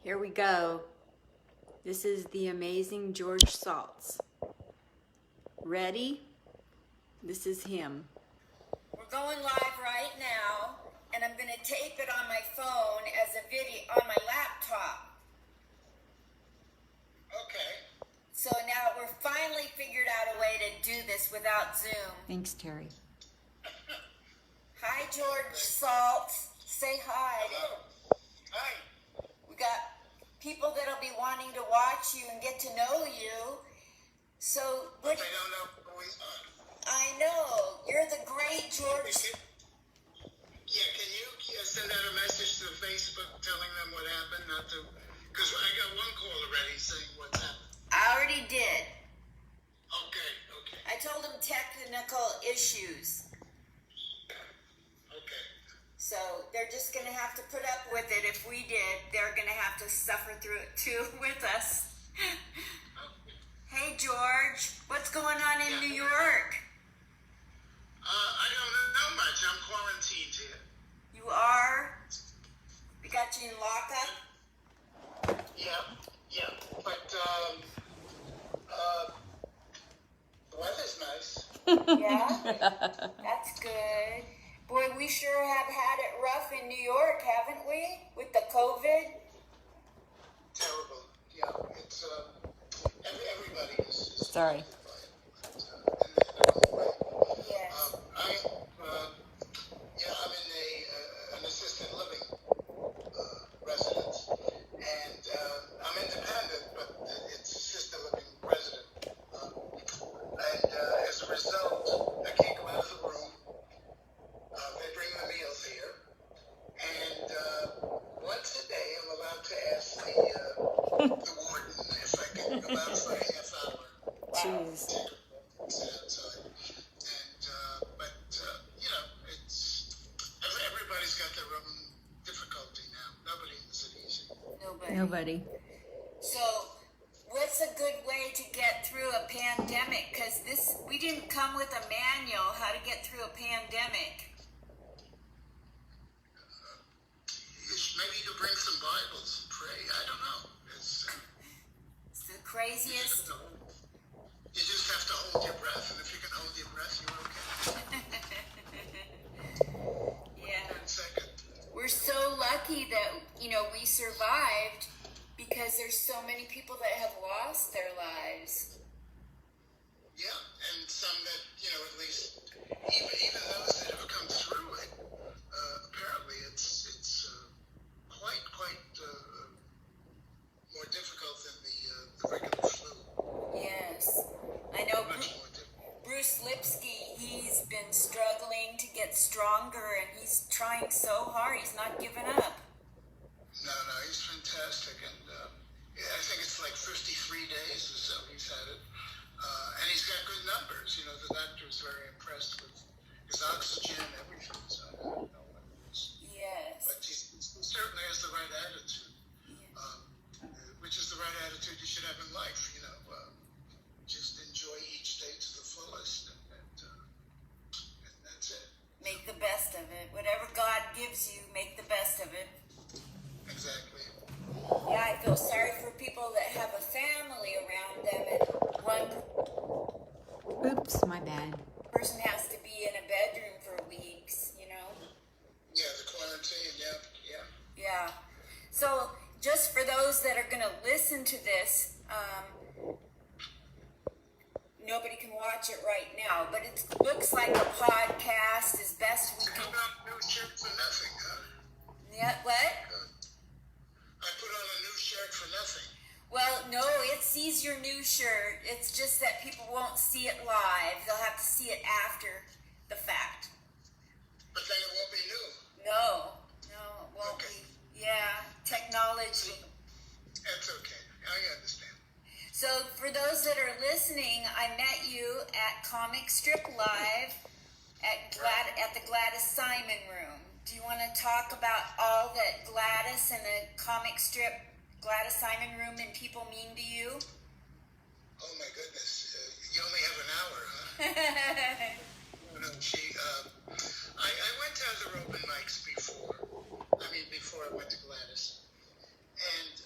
Here we go. This is the amazing George Saltz. Ready? This is him. We're going live right now, and I'm going to tape it on my phone as a video on my laptop. Okay. So now we're finally figured out a way to do this without Zoom. Thanks, Terry. Hi, George Saltz. Say hi. Hello. Hi. We got people that'll be wanting to watch you and get to know you. So But they don't know what's going on. I know. You're the great George. Yeah, can you send out a message to Facebook telling them what happened? Not to, because I got one call already saying what's happened. I already did. Okay. I told them technical issues. Okay. So they're just going to have to put up with it. If we did, they're going to have to suffer through it too with us. Hey, George, what's going on in New York? I don't know much. I'm quarantined here. You are? We got you in lockup? Yeah. But the weather's nice. Yeah? That's good. Boy, we sure have had it rough in New York, haven't we? With the COVID? Terrible. Yeah, it's everybody is Sorry. Yes. I'm in an assisted living residence, and I'm independent, but it's assisted living resident. And as a result, I can't go out of the room. They bring the meals here, and once a day I'm allowed to ask the warden if I can go out for a half hour. Jeez. Sit outside. And but it's everybody's got their own difficulty now. Nobody has it easy. Nobody. So, what's a good way to get through a pandemic? Because we didn't come with a manual how to get through a pandemic. Maybe you could bring some Bibles and pray. I don't know. It's the craziest. You just have to hold your breath, and if you can hold your breath, you're okay. Yeah. 1 second. We're so lucky that, we survived because there's so many people that have lost their lives. Yeah, and some that, at least, even those that have come through it, apparently it's quite more difficult than the regular flu. Yes. I know Much more difficult. Bruce Lipsky, he's been struggling to get stronger, and he's trying so hard. He's not giving up. No, he's fantastic, and I think it's like 53 days or so he's had it, and he's got good numbers. The doctor was very impressed with his oxygen and everything, so I don't know what it is. Yes. But he certainly has the right attitude, which is the right attitude you should have in life, just enjoy each day to the fullest, and that's it. Make the best of it. Whatever God gives you, make the best of it. Exactly. Yeah, I feel sorry for people that have a family around them, and one Oops, my bad. person has to be in a bedroom for weeks, Yeah, the quarantine, yeah. Yeah. So, just for those that are going to listen to this, nobody can watch it right now, but it looks like a podcast as best we I can. put on a new shirt for nothing, huh? Yeah, what? I put on a new shirt for nothing. Well, no, it sees your new shirt. It's just that people won't see it live. They'll have to see it after the fact. But then it won't be new. No, it won't Okay. be. Yeah, technology. That's okay. I understand. So for those that are listening, I met you at Comic Strip Live at the Gladys Simon Room. Do you want to talk about all that Gladys and the Comic Strip Gladys Simon Room and people mean to you? Oh my goodness. You only have an hour, huh? I went to other open mics before. Before I went to Gladys. And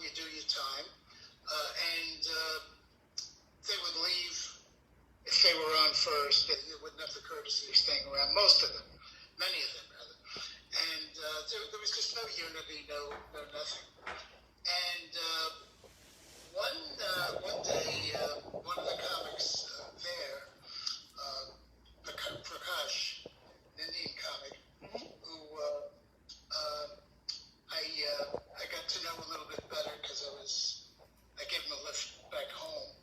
you do your time, and they would leave if they were on first. They wouldn't have the courtesy of staying around. Most of them, many of them rather, and there was just no unity, no nothing. And one day, one of the comics there, Prakash, an Indian comic, who I got to know a little bit better because I gave him a lift back home,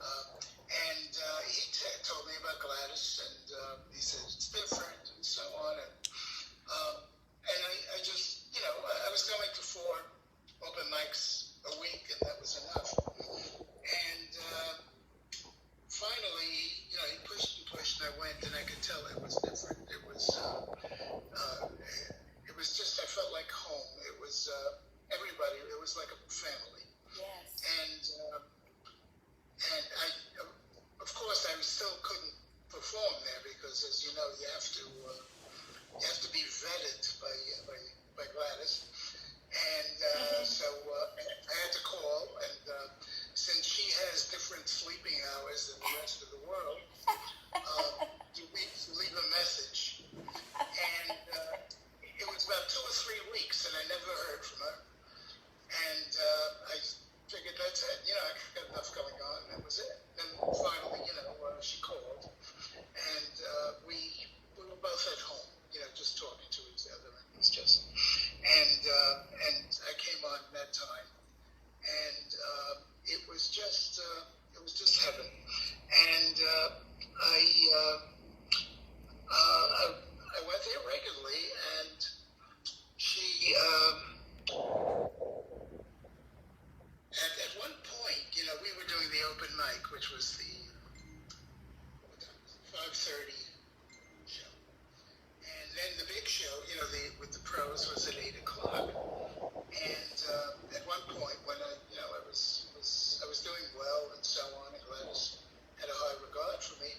and he told me about Gladys, and he said it's different and so on, and I just, I was going to 4 open mics a week, and that was enough. And finally, he pushed and pushed, and I went, and I could tell it was different. It was just, I felt like home. It was everybody. It was like a family. Yes. And I, of course, I still couldn't perform there because, as you know, you have to be vetted by Gladys. And so I had to call, and since she has different sleeping hours than the rest of the world, you leave a message. And it was about 2 or 3 weeks, and I never heard from her. And I figured that's it. I got enough going on. That was it. And finally, she called, and we were both at home, just talking to each other. And it was just, and I came on that time, and it was just heaven. And I went there regularly, and she at one point, we were doing the open mic, which was the 5:30 show, and then the big show, with the pros, was at 8 o'clock. And at one point, when I was doing well and so on, and Gladys had a high regard for me,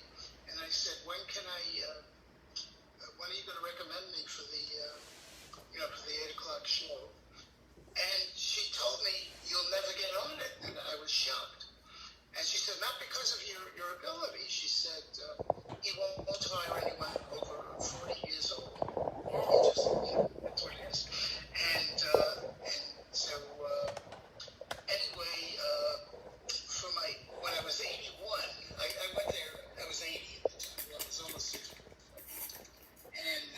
and I said, when are you going to recommend me for the 8 o'clock show? And she told me, you'll never get on it. And I was shocked. And she said, not because of your ability. She said, he won't hire anyone over 40 years old. He just, that's what it is. And so, anyway, when I was 81, I went there, I was 80 at the time. I was almost 60. And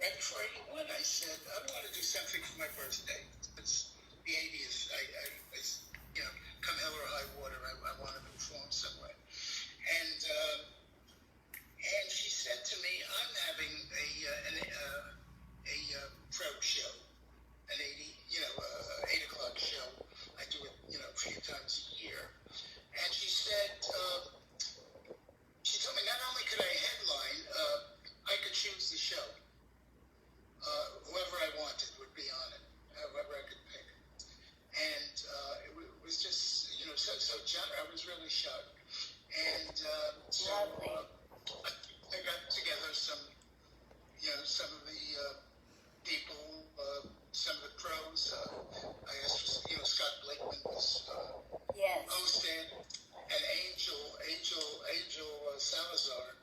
right before 81, I said, I want to do something for my birthday. It's the 80th. I come hell or high water, I want to perform somewhere. And she said to me, I'm having a pro show, an 8 o'clock show. I do it, a few times a year. And she said, she told me not only could I headline, I could choose the show. Whoever I wanted would be on it, whoever I could pick. And it was just, so generous. I was really shocked. And so I got together some of the people, some of the pros. I asked for, Scott Blakeman was hosted, and Angel Salazar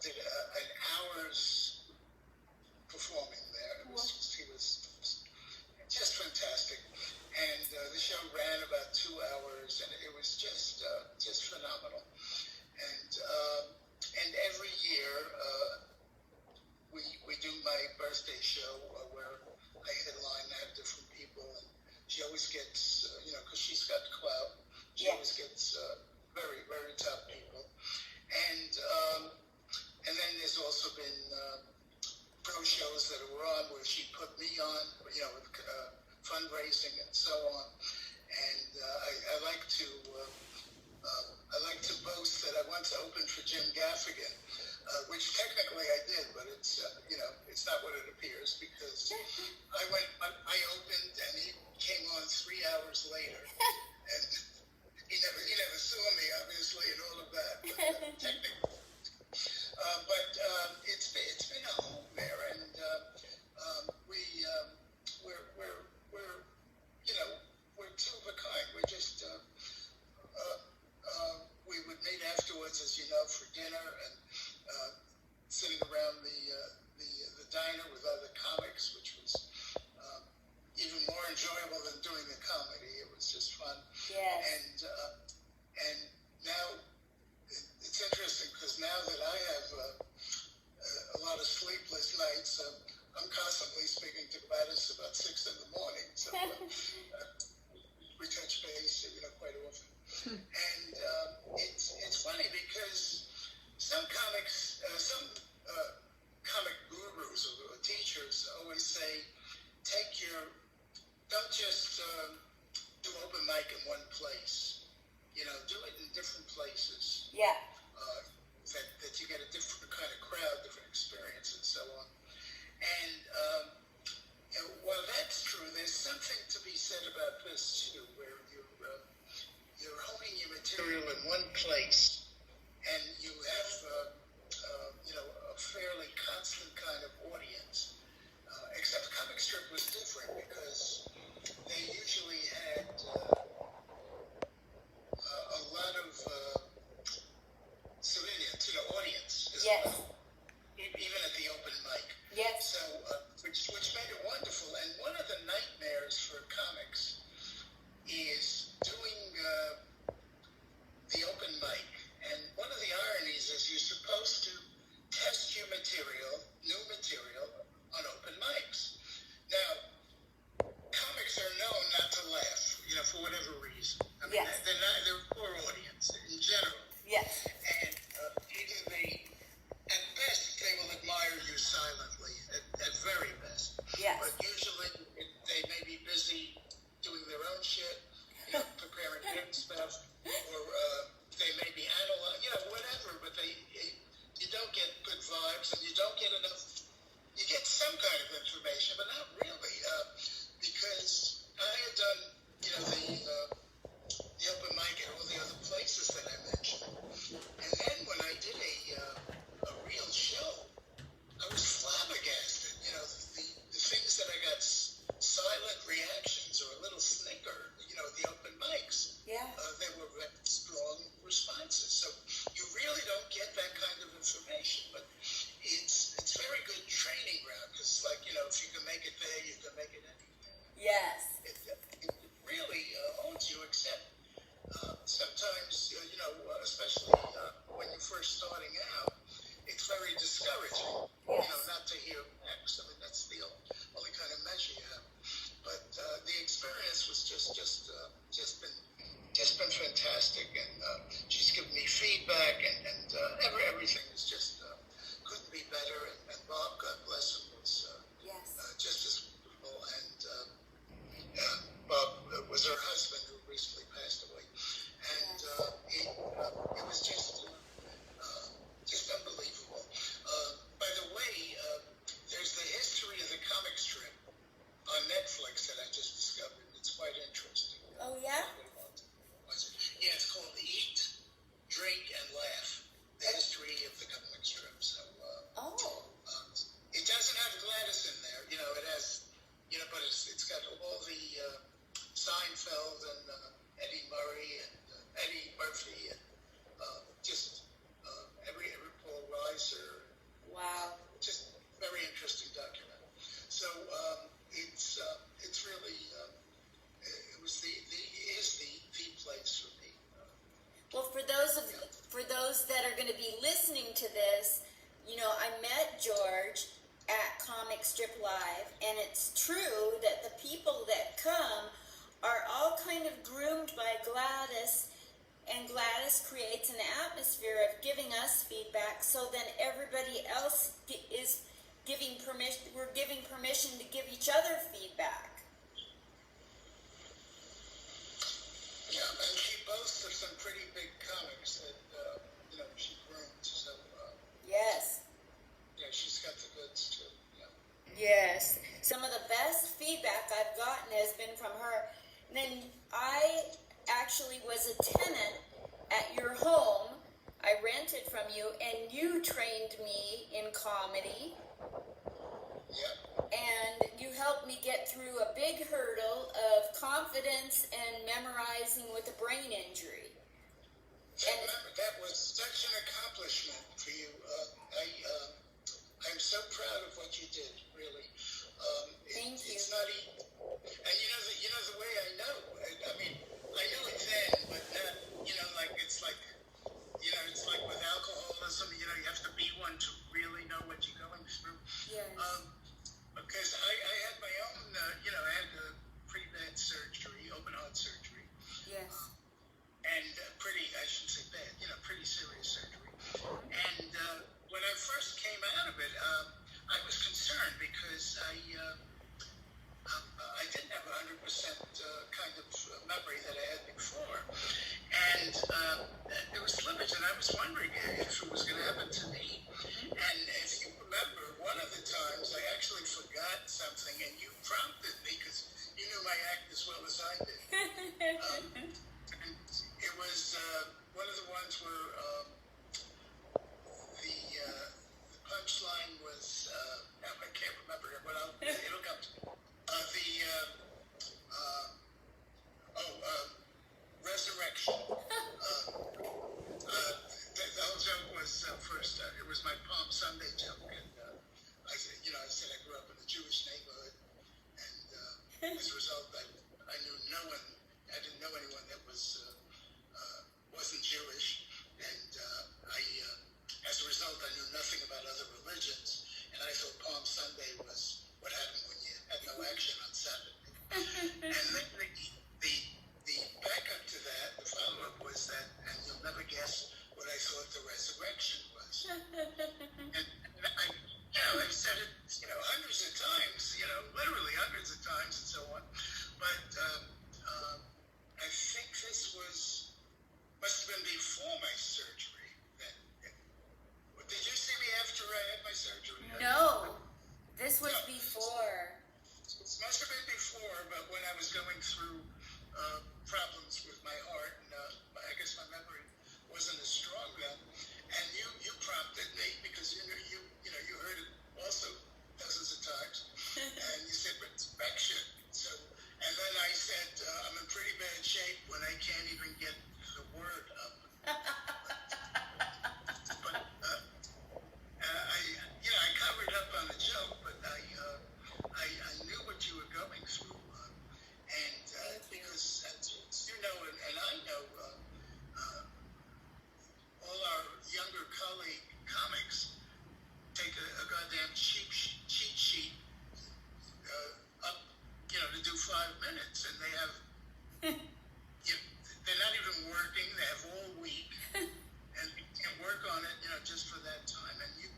did an hour's performing there. He was just fantastic. And the show ran about 2 hours, and it was just phenomenal. And every year we do my birthday show where I headline. I have different people, and she always gets because she's got clout. She always gets very, very top people. And then there's also been pro shows that were on where she put me on, with fundraising and so on. And I like to boast that I once opened for Jim Gaffigan, which technically I did, but it's not what it appears, because I opened and he came on 3 hours later, and he never saw me, obviously, and all of that. But technically, it's been a home there, and we're Yes. And now it's interesting because now that I have a lot of sleepless nights, I'm constantly speaking to Gladys about 6 in the morning. So we touch base, quite often. And it's funny because some comic gurus or teachers always say, don't just do open mic in one place. Do it in different places. Yeah. That you get a different kind of crowd, different experience, and so on. And while that's true, there's something to be said about this too, where you're honing your material in one place, and you have a fairly constant kind of audience. Except comic strip was different because they usually had a lot of civilians, audience as Yes. well, even at the open mic. Yes. So, which made it wonderful. And one of the nightmares for comics is doing the open mic. And one of the ironies is you're supposed to test your new material on open mics. Now, comics are known not to laugh, for whatever reason. I mean, Yes. they're a poor audience in general. Yes. And at best, they will admire you silently, at very best. Yes. But usually, they may be busy doing their own shit, preparing their stuff, or they may be analyzing, whatever, but you don't get good vibes, and you don't get enough. You get some kind of information, but not really, because I had done, the open mic at all the other places that I mentioned, and then when I did a real show, I was flabbergasted. The things that I got silent reactions or a little snicker, at the open mics. Yeah. They were very strong responses. So you really don't get that kind of information, but it's very good training ground because, if you can make it there, you can make it anywhere. Yes. It really owns you, except sometimes, especially when you're first starting out, it's very discouraging, Yes. not to hear X. I mean, that's the only kind of measure you have. But the experience was just been fantastic, and she's given me feedback, and everything is just couldn't be better. And Bob, God bless him, was Yes. just as wonderful. And Bob was her husband, who recently passed away, and it was just unbelievable. By the way, there's the history of the comic strip on Netflix that I just discovered. It's quite interesting. Oh, yeah? Yeah, it's called Eat, Drink, and Laugh, the history of the comic strip. So, it doesn't have Gladys in there. It has, but it's got all the Seinfeld and Eddie Murphy, and just every Paul Reiser. Wow. Just very interesting document. So it's really it was the place for me. Well, for those that are going to be listening to this, I met George at Comic Strip Live, and it's true that the people that come are all kind of groomed by Gladys, and Gladys creates an atmosphere of giving us feedback, so then everybody else is giving permission. We're giving permission to give each other feedback. Yeah, and she boasts of some pretty big comics that she groomed. So Yes. yeah, she's got the goods too. Yeah. Yes. Some of the best feedback I've gotten has been from her. And then I actually was a tenant at your home. I rented from you, and you trained me in comedy. Yeah. And you helped me get through a big hurdle of confidence and memorizing with a brain injury. Remember, that was such an accomplishment for you. I'm so proud of what you did, really. Thank you. It's not easy. And the way I know, I know exactly and there was slippage, and I was wondering if it was going to happen to me. And if you remember, one of the times I actually forgot something, and you prompted me because you knew my act as well as I did. And it was one of the ones where the punchline was, I can't remember it, but it'll come to me. Resurrection. The whole joke was first, it was my Palm Sunday joke, and I said, I said I grew up in a Jewish neighborhood, and as a result, I knew I didn't know anyone that wasn't Jewish, and as a result, I knew nothing about other religions, and I thought Palm Sunday was what happened when you had no action on Saturday. And then the backup to that, the follow-up was that, and you'll never guess what I thought the resurrection was. And I said it, hundreds of times, literally hundreds of times and so on. But I think this must have been before my surgery. Did you see me after I had my surgery? No, this was before. It must have been before, but when I was going through problems with my heart, and I guess my memory wasn't as strong then. And you prompted me because you heard it also dozens of times, and you said resurrection. So, and then I said I'm in pretty bad shape when I can't even get the word up. But I covered up on the joke, but I knew what you were going through, and because you know, and I know, all our younger colleague comics take a goddamn cheat sheet up, to do 5 minutes, and they have, they're not even working. They have all week, and you can't work on it, just for that time, and you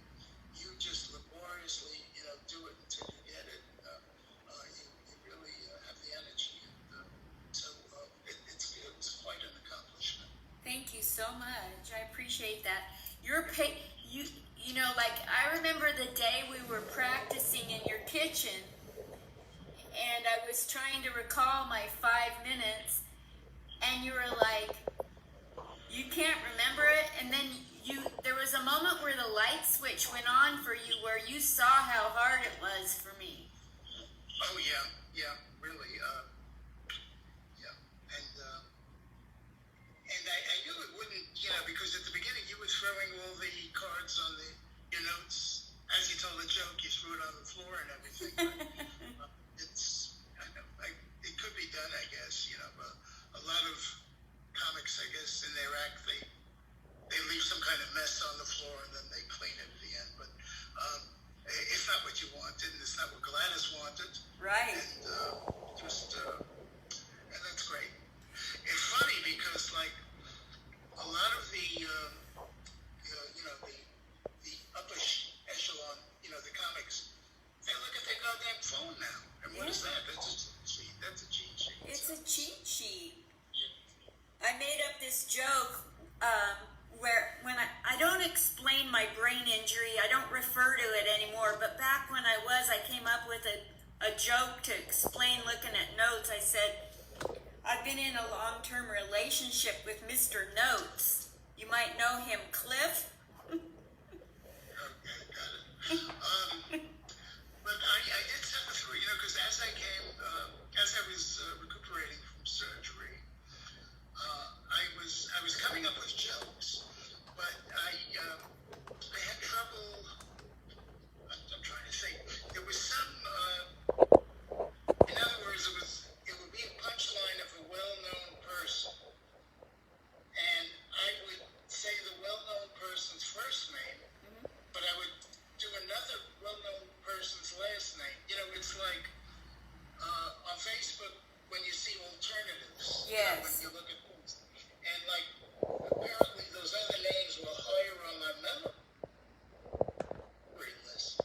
just laboriously, do it until you get it. You really have the energy, and so it was quite an accomplishment. Thank you so much. I appreciate that. I remember the day we were practicing in your kitchen, and I was trying to recall my 5 minutes, and you were like, you can't remember it, and then there was a moment where the light switch went on for you, where you saw how hard it was for me. Oh yeah, really, and I knew it wouldn't, because at the beginning you were throwing all the cards on your notes. As you told the joke, you threw it on the floor and everything. But, it could be done, I guess. A lot of comics, I guess, in their act, they leave some kind of mess on the floor and then they clean it at the end. But it's not what you wanted, and it's not what Gladys wanted. Right. And that's great. It's funny because, a lot of the upper echelon, the comics, they look at their goddamn phone now. And what is that? That's a cheat sheet. That's a cheat sheet. It's a cheat sheet. I made up this joke where when I don't explain my brain injury, I don't refer to it anymore, but back when I came up with a joke to explain looking at notes. I said, I've been in a long-term relationship with Mr. Notes. You might know him, Cliff. Okay, got it. But I did suffer through, because as I was recuperating from surgery, I was coming up with jokes, but I had trouble. I'm trying to think. There was some. In other words, it would be a punchline of a well-known person, and I would say the well-known person's first name, but I would do another well-known person's last name. It's like on Facebook when you see alternatives. Yes. When you look at things, and apparently those other names were higher on my memory list,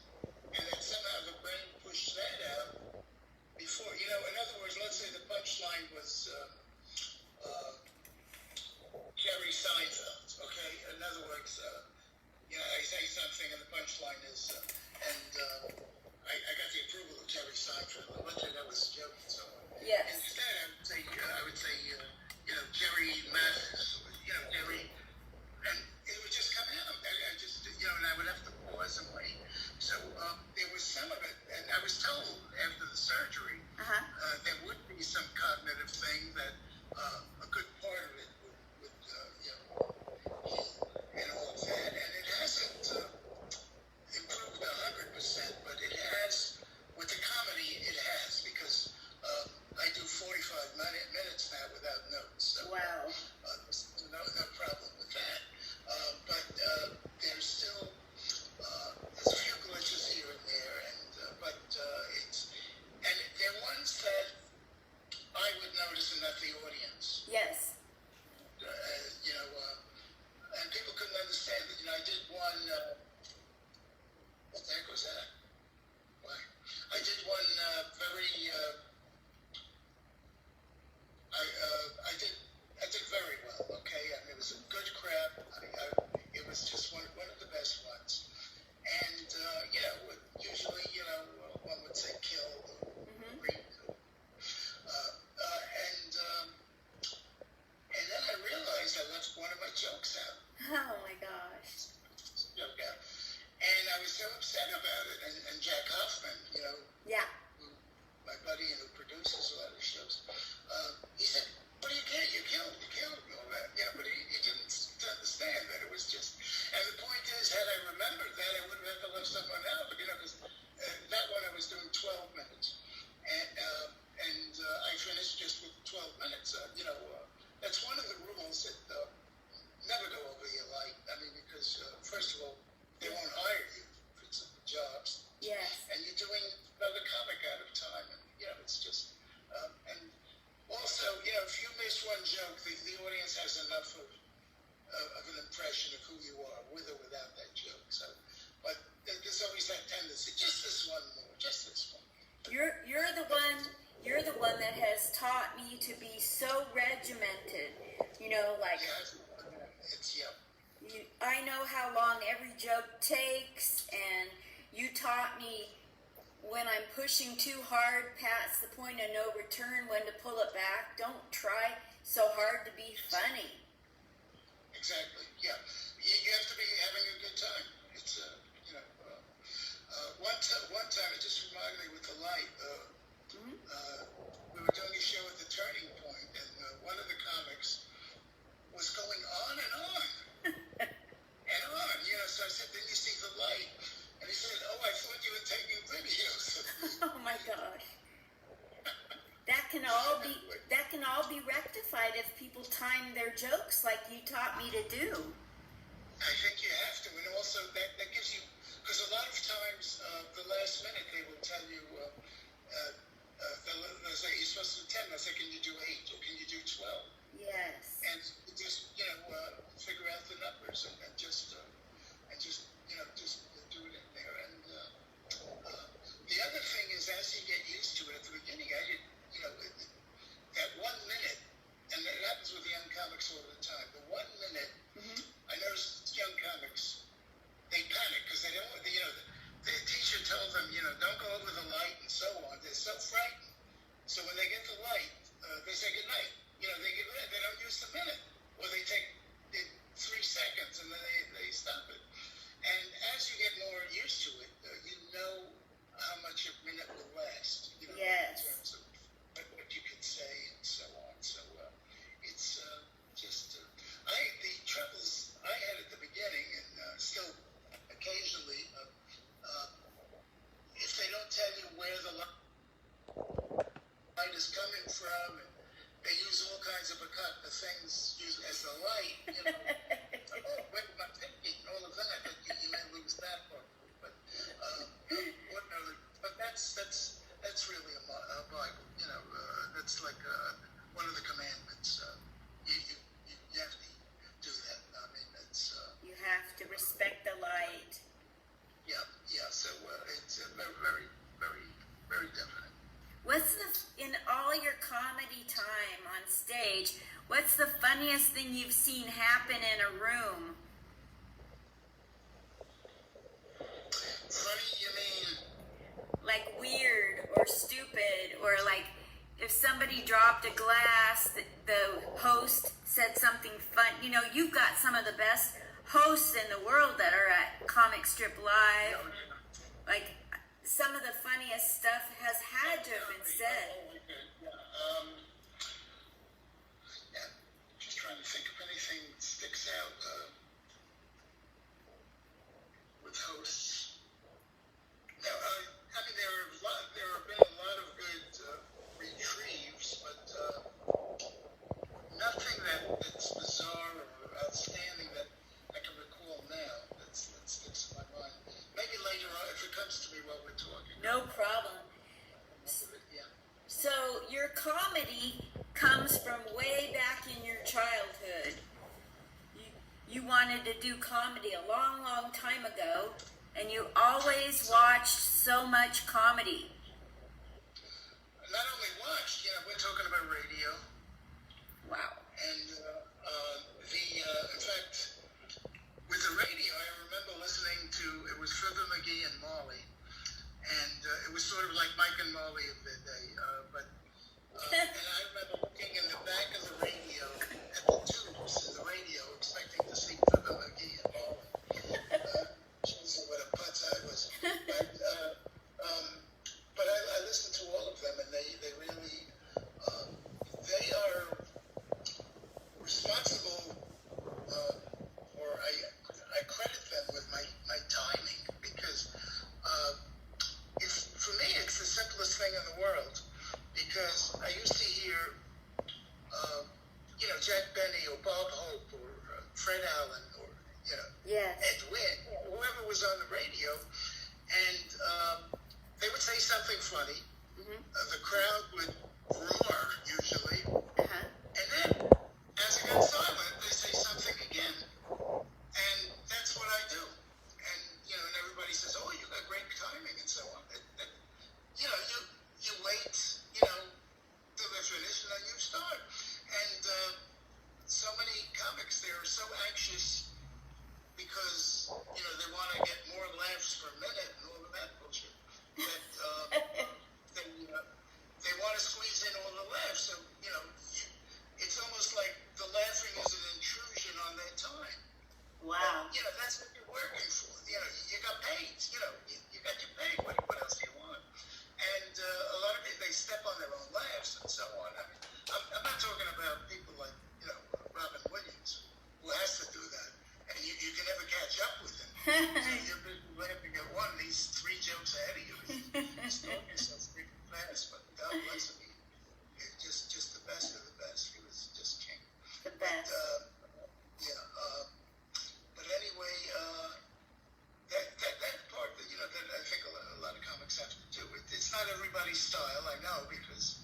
and then somehow the brain pushed that out before. In other words, let's say the punchline was, Jerry Seinfeld, okay? In other words, I say something and the punchline is, I got the approval of Jerry Seinfeld. I wonder that was a joke and so on. Yes. Instead, I would say, Jerry Mathis, Jerry, and it would just come out. I just, and I would have to pause and wait. So there was some of it, and I was told after the surgery there would be some cognitive thing that a good part of it would and all of that, and it hasn't improved 100%, but it has. With the comedy, it has, because I do 45 minutes now without notes. So, Wow. No problem with that. But there's still there's a few glitches here and there, but they're ones that I would notice and not the audience. Yes. And people couldn't understand it. I did one. What the heck was that? Why? I did one very. I did very well. Okay, I mean, it was a good crowd. It was just one of the best ones. And usually, one would say killed or and then I realized I left one of my jokes out. Oh my gosh. Joke out. And I was so upset about it. And Jack Hoffman, Yeah. my buddy and who produces a lot of shows, he said, "What do you get? You killed, and all that." Yeah, but he didn't understand that it was just. And the point is, had I remembered that, I would have had to left someone out. Because that one I was doing 12 minutes, and I finished just with 12 minutes. That's one of the rules that never go over your light. I mean, because first of all, they won't hire you for some jobs. Yes. And you're doing another comic out of time, and it's just. And also, if you miss one joke, the audience has enough of an impression of who you are, with or without that joke. So, but there's always that tendency, just this one more, just this one. You're the one that has taught me to be so regimented. Like I know how long every joke takes, and you taught me when I'm pushing too hard past the point of no return, when to pull it back. Don't try so hard to be funny. Exactly. Yeah. You have to be having a good time. It's one time it just reminded me with the light. We were doing a show at the Turning Point, and one of the comics was going on and on and on. So I said, "Did you see the light?" And he said, "Oh, I thought you were taking videos." Oh my gosh. That can all be rectified if people time their jokes like you taught me to do. I think you have to, and also that gives you, because a lot of times the last minute they will tell you, they'll say you're supposed to do 10. They'll say, "Can you do 8 or can you do 12?" Yes. And just figure out the numbers and just do it in there. And the other thing is, as you get used to it, at the beginning, I did that 1 minute, and it happens with young comics all the time. The 1 minute, I noticed young comics, they panic because they don't. The teacher told them, don't go over the light and so on. They're so frightened. So when they get the light, they say goodnight. They get rid. They don't use the minute, or they take 3 seconds and then they stop. stage. What's the funniest thing you've seen happen in a room? Funny, you mean? Like weird or stupid, or like if somebody dropped a glass, the host said something fun. You know, you've got some of the best hosts in the world that are at Comic Strip Live. Like, some of the funniest stuff has had to have been said. Just trying to think if anything sticks out with hosts. No, I mean there have been a lot of good retrieves, but nothing that's bizarre or outstanding that I can recall now that sticks in my mind. Maybe later on, if it comes to me while we're talking. No problem. Yeah. So, your comedy comes from way back in your childhood. You wanted to do comedy a long, long time ago, and you always watched so much comedy. Not only watched, we're talking about radio. Wow. And in fact, with the radio, I remember listening to, it was Fibber McGee and Marley. And it was sort of like Mike and Marley of their day. And I remember looking in the back of the radio at the tubes in the radio, expecting to see Fibber McGee and Marley. Jeez, what a putz I was. But I listened to all of them, and they really, they are responsible, or I credit them with my timing, because for me it's the simplest thing in the world, because I used to hear, Jack Benny or Bob Hope or Fred Allen or, Yes. Ed Witt, whoever was on the radio, and they would say something funny. Mm-hmm. The crowd would roar, usually, Uh-huh. and then, as it got silent, they say something again, and that's what I do. And, and everybody says, oh, you got great timing, and so on. You wait, till they're finished, and then you start. And so many comics, they're so anxious because, they want to get more laughs per minute and all of that bullshit, that they want to squeeze in all the laughs. So, it's almost like the laughing is an intrusion on their time. Wow. But, that's what you're working for. You got paid. You got your pay. What else do you want? And a lot of people, they step on their own laughs and so on. I mean, I'm not talking about people like, Robin Williams, who has to do that. And you can never catch up with him. So you're busy laughing at one, and he's 3 jokes ahead of you. He's talking so freaking fast, but God bless him. He's just the best of the best. He was just king. The best. But anyway, that part that that I think a lot of comics have to do. It's not everybody's style, I know, because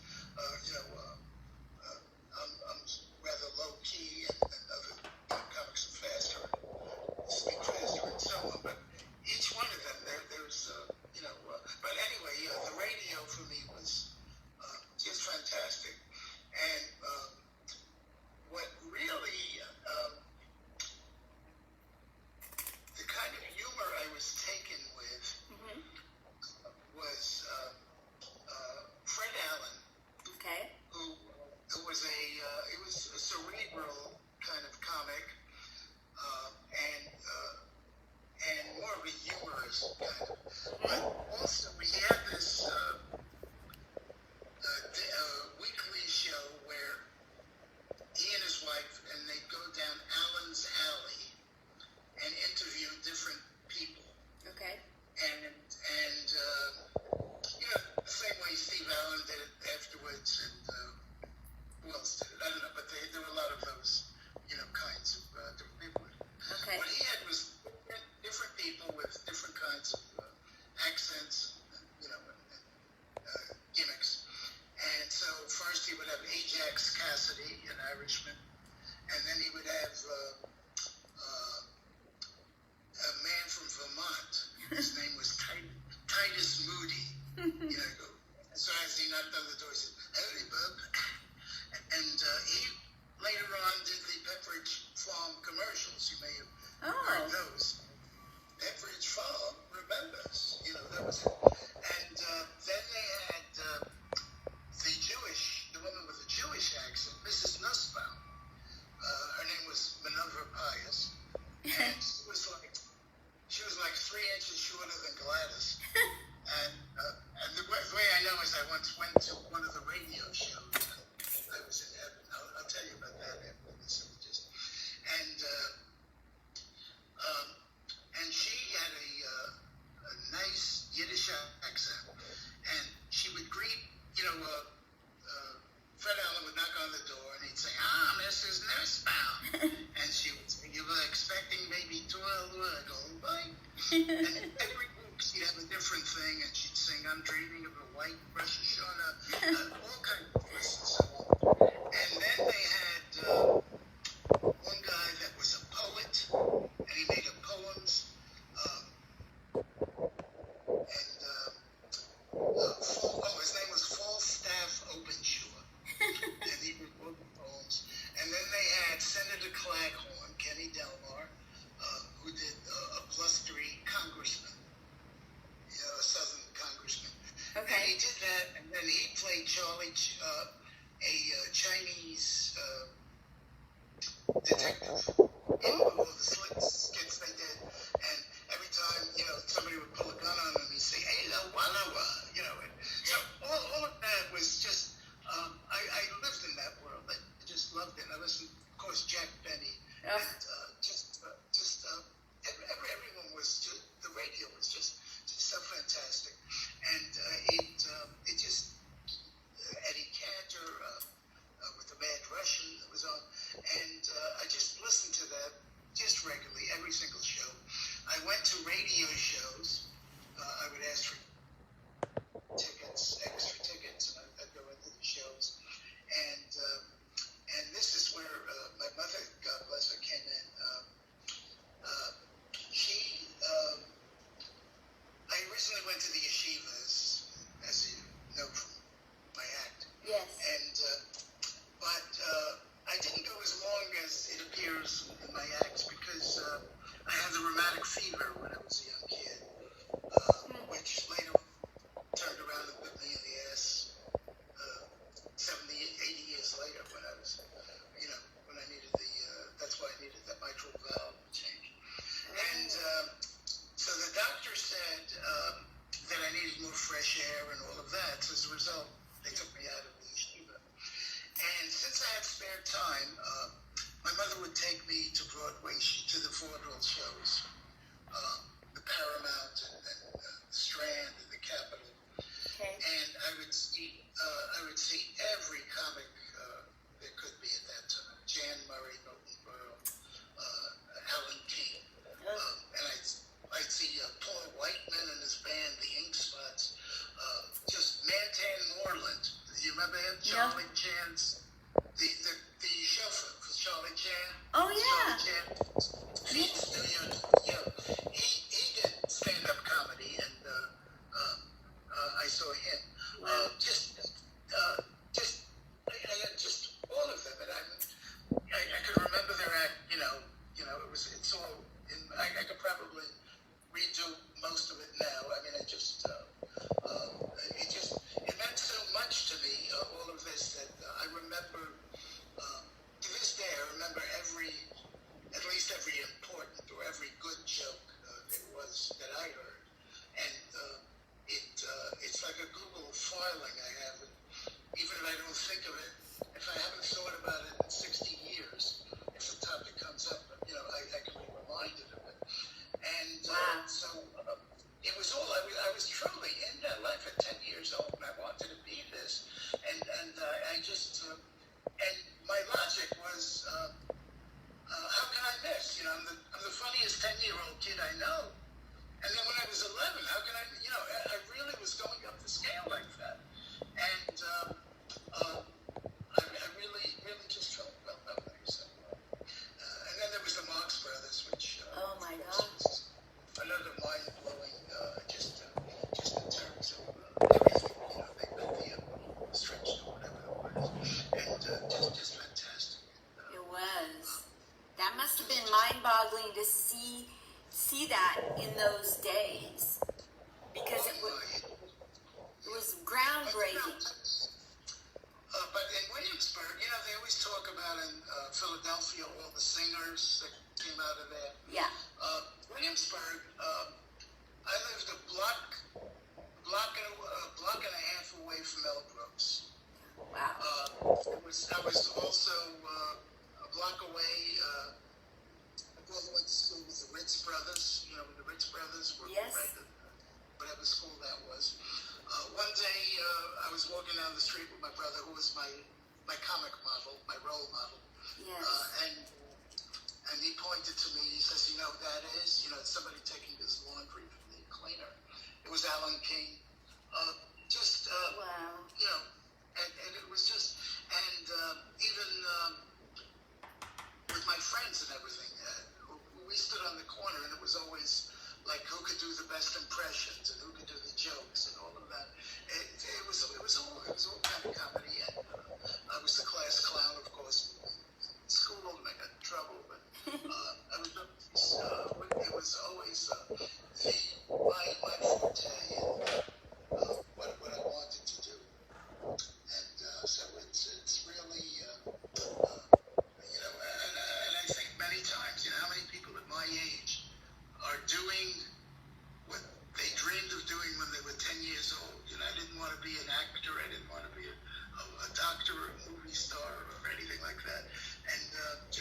I'm rather low key, and other comics are faster, speak faster, and so on. But each one of them, there's But anyway, the radio for me was just fantastic, and what really the kind of humor I was taken with was Fred Allen, Okay. who was he was a cerebral kind of comic, and more of a humorous kind of. But also he had this weekly show where he and his wife, and they'd go down Allen's Alley and interview different people. Okay. And the same way Steve Allen did it afterwards, and who else did it? I don't know, but there were a lot of those, kinds of different people. Okay. What he had was different people with different kinds of accents, and gimmicks. And so first he would have Ajax Cassidy, an Irishman, and then he would have a man from Vermont. His name was Titus Moody. So as he knocked on the door, he said, "Howdy, bub." And he Farms. You may have Oh. heard those. Pepperidge Farm, remembers. That was it. And then they had the woman with the Jewish accent, Mrs. Nussbaum. Her name was Minerva Pius. And she was like 3 inches shorter than Gladys. And the way I know is I once went to one of the radio shows. I was in heaven. I'll tell you about that after this images. And she had a nice Yiddish accent, and she would greet, Fred Allen would knock on the door, and he'd say, Mrs. Nussbaum. And she would say, you were expecting maybe 12 goldbite? And every week she'd have a different thing, and she'd sing, I'm dreaming of a white Rosh Hashanah, all kinds of lists and so on. And then they had one guy that was a poet, and he made up poems. His name was Falstaff Openshaw, and he wrote poems. And then they had Senator Claghorn, Kenny Delmar, who did a +3 congressman, a Southern congressman. Okay. And he did that, and then he played Charlie, a Chinese detective. All the slick skits they did, and every time somebody would pull a gun on him, he'd say, "Hey, la walla walla," and so all of that was just. I lived in that world. I just loved it. I listened, of course, Jack Benny, and everyone was just, the radio was just so fantastic, and it just Eddie Cantor with the Mad Russian that was on, and I just listened to that just regularly, every single show. I went to radio shows. I would ask for tickets, extra tickets, and I'd go into the shows. And this is where my mother, God bless her, came in. I originally went to the yeshivas, as you know from my act. Yes. But I didn't go as long as it appears in my acts because I had the rheumatic fever when I was a young kid, which later turned around and bit me in the ass 70, 80 years later when I was, when I needed that's why I needed that mitral valve change. And so the doctor said that I needed more fresh air and all of that. So as a result, they took me out of the yeshiva. And since I had spare time, my mother would take me to Broadway, to the vaudeville shows, the Paramount and the Strand and the Capitol. Okay. And I would see every comic there could be at that time. Jan Murray, Milton Berle, Alan King. And I'd see Paul Whiteman and his band, the Ink Spots. Just Mantan Moreland. Do you remember him? Charlie Chan's, the chauffeur for Charlie Chan. Oh yeah. Charlie Chan. He did stand-up comedy, and I saw him. Wow. I see that in those days because it was groundbreaking. But in Williamsburg, they always talk about in Philadelphia all the singers that came out of there. Yeah. Williamsburg, I lived a block and a half away from Elbrooks. Wow. I was also a block away. My brother went to school with the Ritz Brothers. When the Ritz Brothers were Yes. whatever school that was. One day, I was walking down the street with my brother, who was my comic model, my role model. Yes. And he pointed to me. He says, "You know who that is? It's somebody taking his laundry from the cleaner." It was Alan King. Wow. And it was just, and even with my friends and everything, we stood on the corner, and it was always like who could do the best impressions and who could do the jokes and all of that. It was all kind of comedy, and I was the class clown, of course. In school, and I got in trouble, but it was always my forte and what I wanted to do. And so it's really, and I think many times, how many people at my age are doing what they dreamed of doing when they were 10 years old. I didn't want to be an actor. I didn't want to be a doctor or a movie star or anything like that. And I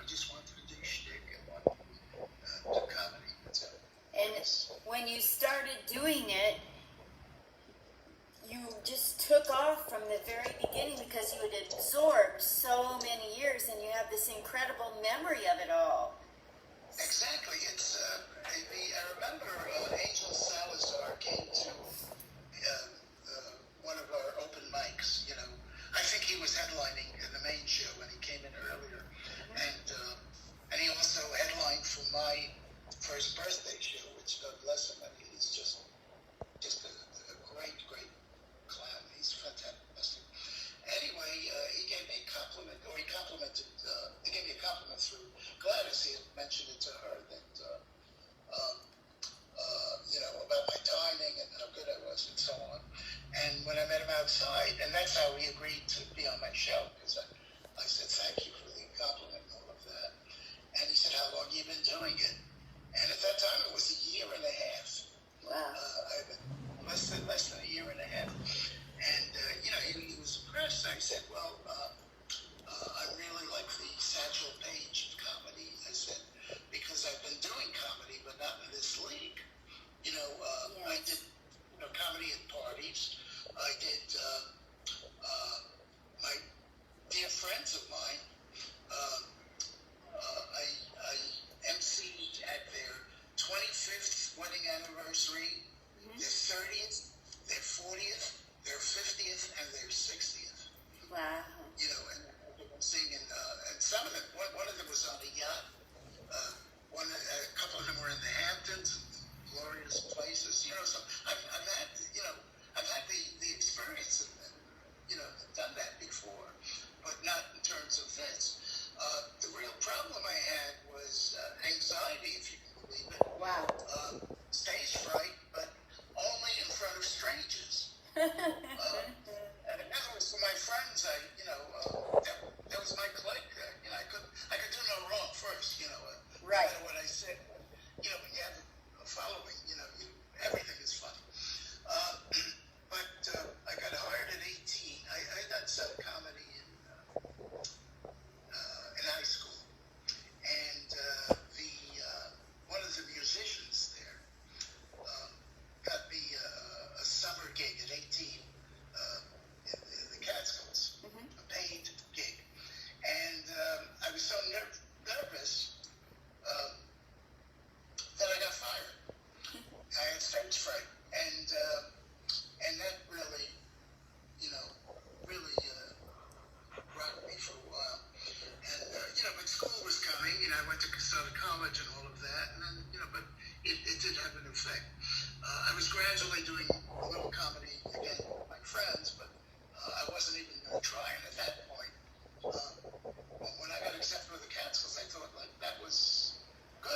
just wanted to do shtick and wanted to do comedy. That's it. And when you started doing it, you just took off from the very beginning because you had absorbed so many years and you have this incredible memory of it all. Exactly. It's I remember Angel Salazar came to one of our open mics. I think he was headlining in the main show when he came in earlier, and he also headlined for my first birthday show, which God bless him. He's just a great clown. He's fantastic. Anyway, he gave me a compliment, or he gave me a compliment through Gladys. He had mentioned it to her that about my timing and how good I was and so on. And when I met him outside, and that's how he agreed to be on my show, because I said thank you for the compliment and all of that. And he said, "How long have you been doing it?" And at that time, it was a year and a half. Wow. I've been less than a year and a half. And, he was impressed. I said, "Well, I'm really like the Satchel Paige of comedy." I said, "Because I've been doing comedy, but not in this league. I did comedy at parties. I did my dear friends of mine. I emceed at their 25th wedding anniversary, their 30th, their 40th, their 50th, and their 60th. Wow. And singing, and some of them, one of them was on a yacht. A couple of them were in the Hamptons, glorious places. So I've had the experience and done that before, but not in terms of this. The real problem I had was anxiety, if you can believe it. Wow. Stage fright, but only in front of strangers. And that was for my friends. That was my clique. I could do no wrong first. Right. No matter what I said. When you have a following, everything is fun. But I got hired at 18. I done some comedy in high school, and one of the musicians there got me a summer gig at 18 in the Catskills, a paid gig, and I was so nervous that I got fired. I had stage fright, and that really rocked me for a while. And but school was coming, I went to Casella College and all of that, and then but it did have an effect. I was gradually doing a little comedy again with my friends, but I wasn't even trying at that point. When I got accepted with the Catskills, I thought that was good.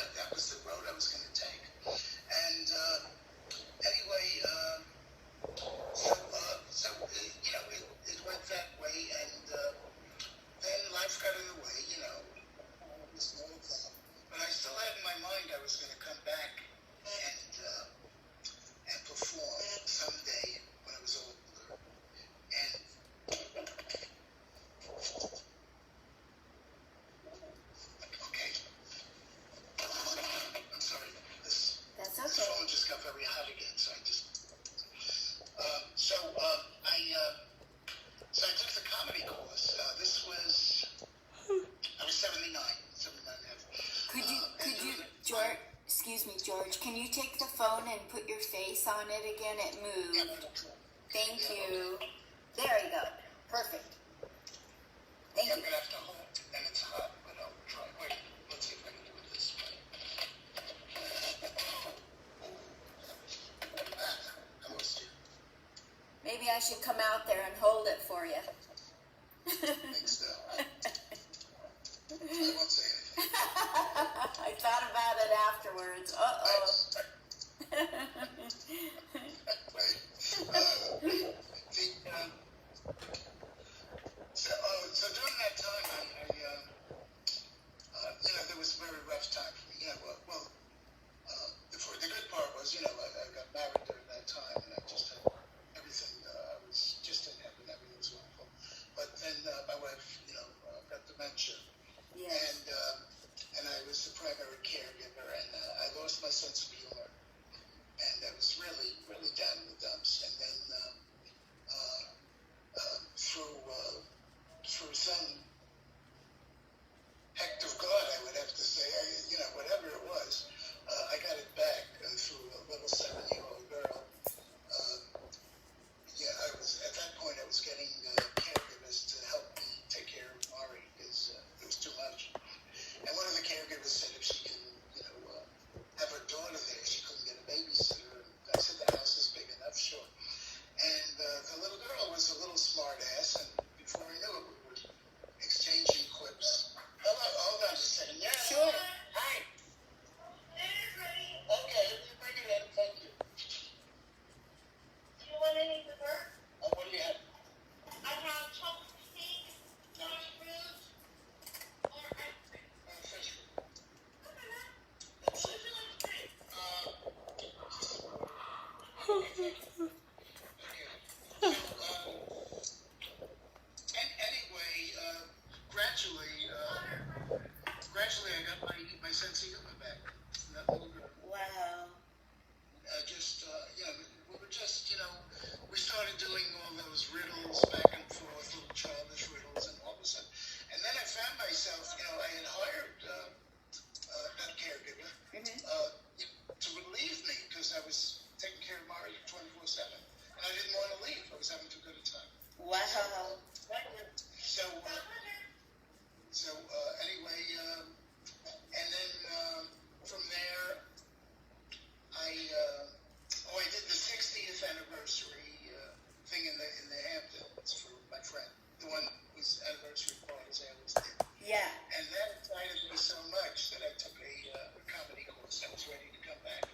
George, can you take the phone and put your face on it again? It moved. Thank you. There you go. Perfect. Thank you. I'm gonna have to hold it, and it's hot, but I'll try. Wait, let's see if I can do it this way. I lost you. Maybe I should come out there and hold it for you. Think so. I won't say anything. I thought about it afterwards. Uh-oh. Right. So during that time, there was a very rough time for me. The good part was, I got married during that time, and I just had everything. I was just in heaven. Everything was wonderful. But then my wife, got dementia, Yes. and I was the primary caregiver, and I lost my sense of humor, and I was really, really down in the dumps. And then through some act of God, I would have to say, whatever it was, I got it back through a little 7-year-old girl. I was at that point. I was getting caregivers to help me take care of Mari because it was too much. And one of the caregivers said if she can, have her daughter there, she couldn't get a babysitter. And I said the house is big enough, sure. And the little girl was a little smart ass, and before I knew it, we were exchanging quips. Hold on just a second. Yeah. Sure. Hi. Okay, you bring it in. Thank you. Do you want any dessert? What do you have? I have chocolate steak, Johnny fruit, or ice cream. Fish. Okay, man. That's What it. would you like to drink? Okay. Anyway, gradually I got my sense of humor back. That little girl. Wow. We were just, we started doing all those riddles back and forth, little childish riddles, and all of a sudden, and then I found myself, I had hired that caregiver to relieve me because I was taking care of Mari 24/7, and I didn't want to leave. I was having too good a time. Wow. Anyway, and then from there, I did the 60th anniversary thing in the Hamptons for my friend, the one whose anniversary parties I always did. Yeah. And that excited me so much that I took a comedy course. I was ready to come back.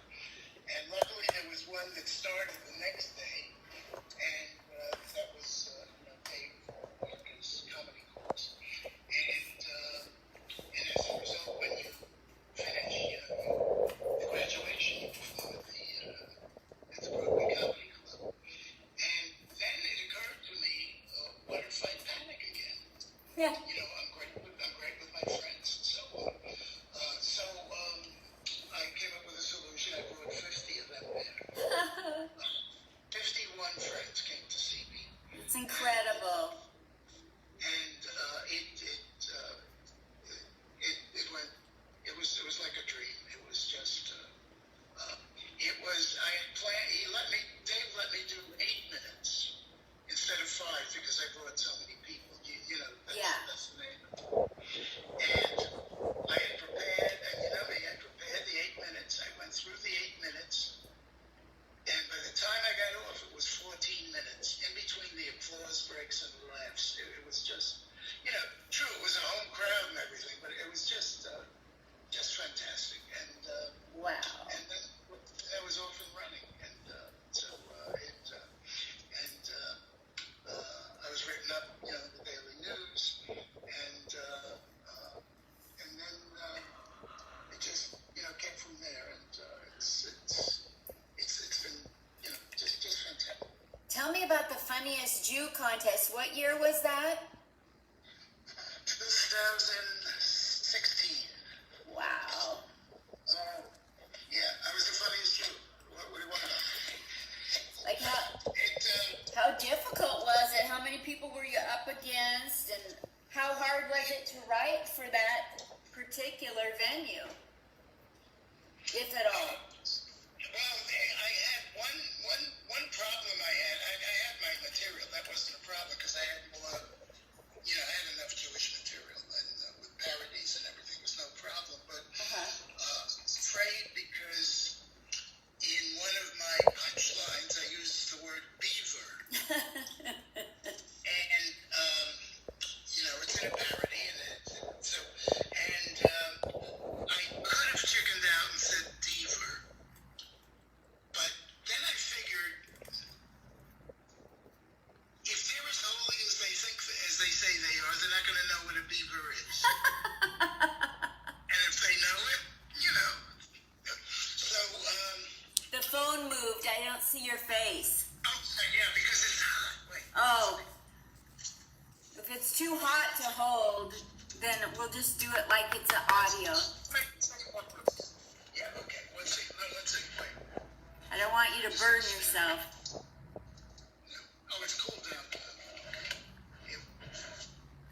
And luckily there was one that started the next day, and that was Dave Walker's comedy course. And as a result, when you finish the graduation, you perform at the Broadway Comedy Club. And then it occurred to me, what if I panic again? Yeah. I'm great with my friends and so on. I came up with a solution. I brought 50 of them there. 51 friends came to see me. It's incredible. And it was like a dream. It was just, I had planned, Dave let me do 8 minutes instead of 5 because I brought so many people. That's the name of it. And I had prepared, and I prepared the 8 minutes. I went through the 8 minutes. And by the time I got off, it was 14 minutes. In between the applause breaks and the laughs, it was just, true, it was a home crowd and everything, but it was just fantastic. And Wow. and then I was off and running, and I was written up, in the Daily News, and then it just, came from there, and it's been, just fantastic. Tell me about the funniest Jew contest. What year was that? 2016. Wow. I was the funniest Jew. What do you want to know? Like how difficult was it? How many people were you up against? And how hard was it to write for that particular venue? if at all? Well, I had one problem. I had my material. That wasn't a problem because I had I had enough Jewish material, and with parodies and everything was no problem. But I was afraid because in one of my punchlines I used the word beaver, and it's in a parody, and I could have chickened out and said deaver, but then I figured if they're as holy as they say they are, they're not going to know what a beaver is. And if they know it, So, The phone moved. I don't see your face. yeah, because it's hot. Wait. Oh. If it's too hot to hold, then we'll just do it like it's an audio. Yeah, okay. Let's see. Wait. I don't want you to burn yourself. Oh, it's cooled down. Yeah.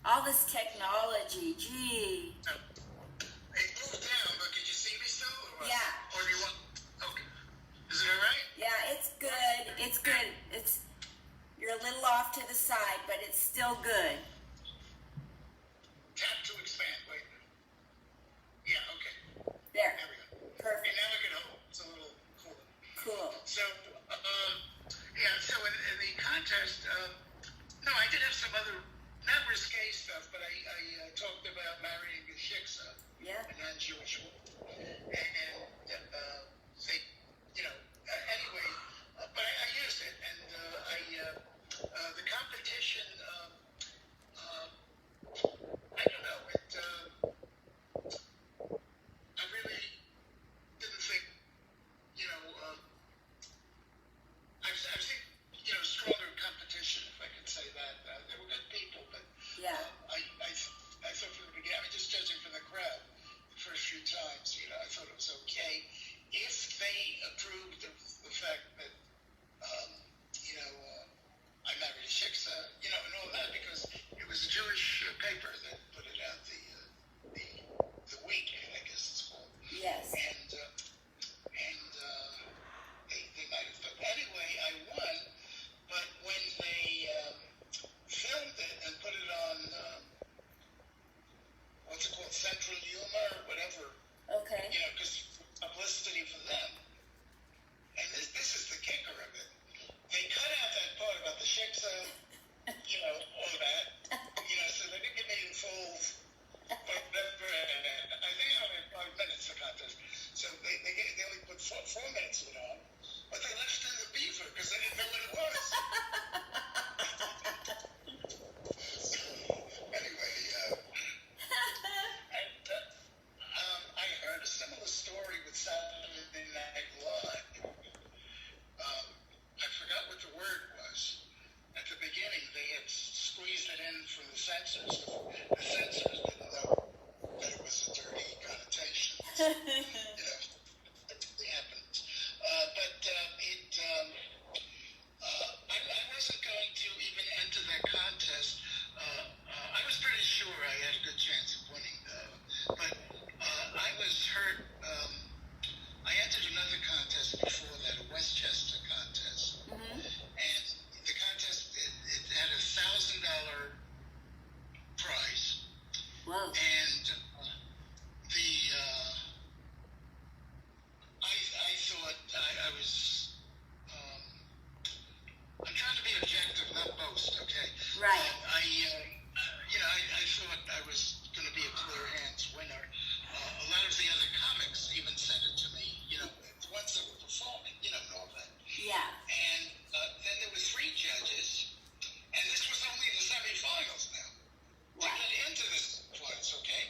All this technology, gee. No. It moved down, but can you see me still? Or what? Yeah. Or do you want... Okay. Is it all right? Yeah, it's good. It's good. You're a little off to the side, but it's still good. Tap to expand. Wait. Yeah, okay. There. There we go. Okay, Perfect. now I can hold. It's a little cooler. Cool. So, so in the contest, no, I did have some other, not risque stuff, but I talked about marrying a shiksa, Yeah. a non-Jewish woman. And they, anyway, but I used it, and the competition, I don't know, I really didn't think, I've seen, stronger competition, if I could say that. They were good people, but Yeah. I thought from the beginning, just judging from the crowd, the first few times, I thought it was okay. If they approved of the fact that, I married a shiksa, and all that, because it was a Jewish paper that put it out, the week, I guess it's called. Yes. And they might have, but anyway, I won. But when they filmed it and put it on, what's it called, Central Humor or whatever, Okay. because publicity for them. And this is the kicker of it. They cut out that part about the shiksa, all that, so they didn't give me the full, whatever. I think I only had 5 minutes, the contest. So they only put 4 minutes of it on, but they left in the beaver because they didn't know what it was. Anyway, I heard a similar story with Saturday Night Live. I forgot what the word was. At the beginning, they had squeezed it in from the censors. The censors didn't know that it was a dirty connotation. It happened. But I wasn't going to even enter that contest. I was pretty sure I had a good chance of winning, but I was hurt. I entered another contest before that, a Westchester contest, and the contest it had $1,000 prize, Whoa. and I thought I was. I'm trying to be objective, not boast. Okay. Right. I thought I was going to be a clear hands winner. A lot of the other comics even sent it to me. The ones that were performing, and all that. Yeah. And then there were 3 judges, and this was only the semifinals now. To Right. get into this place, okay?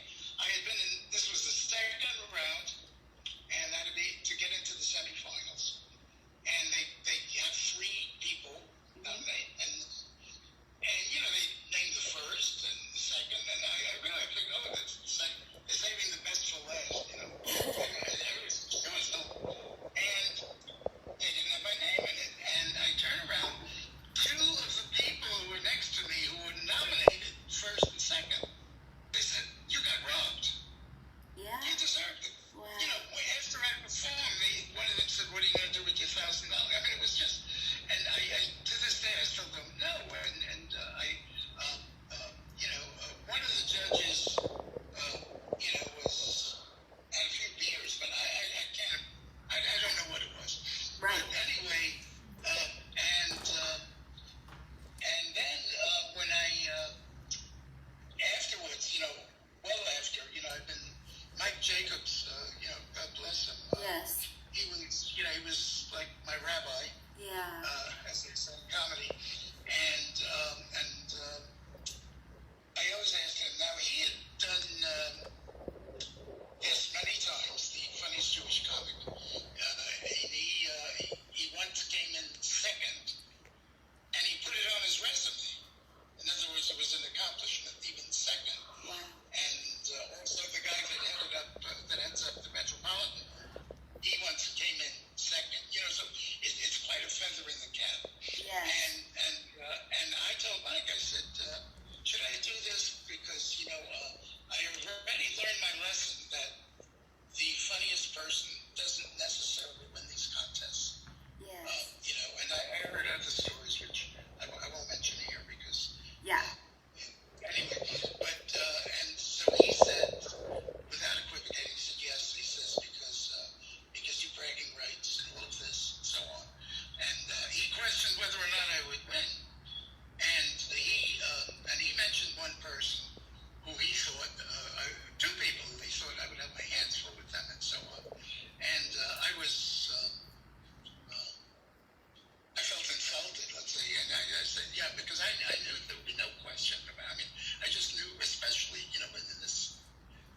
this